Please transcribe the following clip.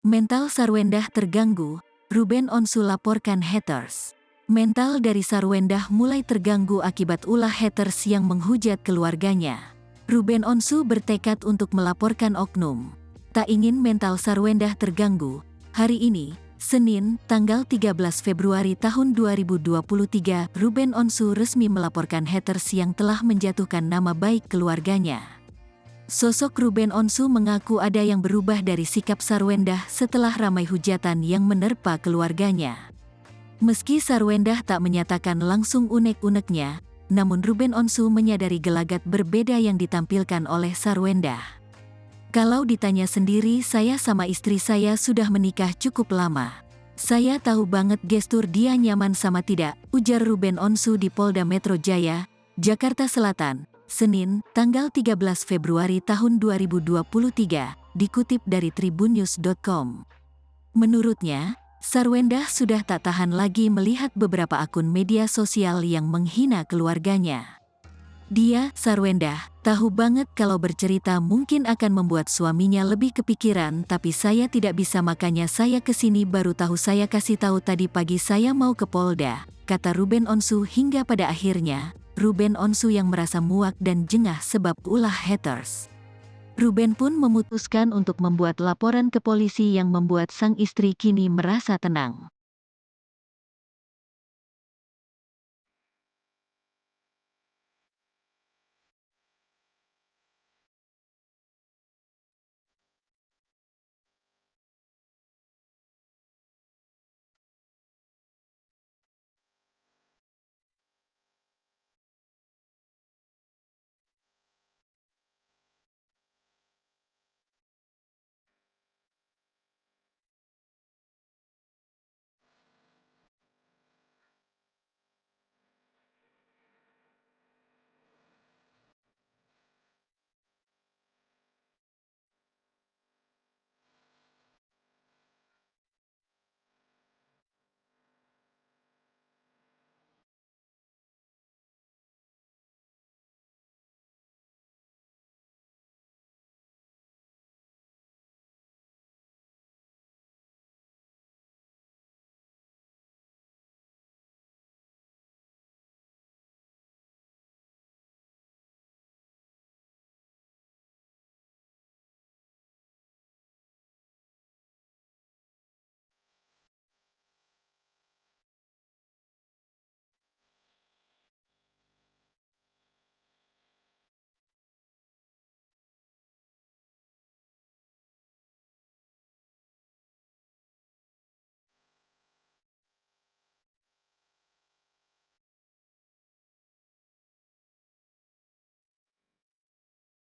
Mental Sarwendah terganggu, Ruben Onsu laporkan haters. Mental dari Sarwendah mulai terganggu akibat ulah haters yang menghujat keluarganya. Ruben Onsu bertekad untuk melaporkan oknum. Tak ingin mental Sarwendah terganggu, hari ini, Senin, tanggal 13 Februari tahun 2023, Ruben Onsu resmi melaporkan haters yang telah menjatuhkan nama baik keluarganya. Sosok Ruben Onsu mengaku ada yang berubah dari sikap Sarwendah setelah ramai hujatan yang menerpa keluarganya. Meski Sarwendah tak menyatakan langsung unek-uneknya, namun Ruben Onsu menyadari gelagat berbeda yang ditampilkan oleh Sarwendah. Kalau ditanya sendiri, saya sama istri saya sudah menikah cukup lama. Saya tahu banget gestur dia nyaman sama tidak, ujar Ruben Onsu di Polda Metro Jaya, Jakarta Selatan, Senin, tanggal 13 Februari tahun 2023, dikutip dari tribunnews.com. Menurutnya, Sarwendah sudah tak tahan lagi melihat beberapa akun media sosial yang menghina keluarganya. Dia, Sarwendah, tahu banget kalau bercerita mungkin akan membuat suaminya lebih kepikiran, tapi saya tidak bisa, makanya saya kesini, baru tahu, saya kasih tahu tadi pagi saya mau ke Polda, kata Ruben Onsu. Hingga pada akhirnya, Ruben Onsu yang merasa muak dan jengah sebab ulah haters. Ruben pun memutuskan untuk membuat laporan ke polisi yang membuat sang istri kini merasa tenang.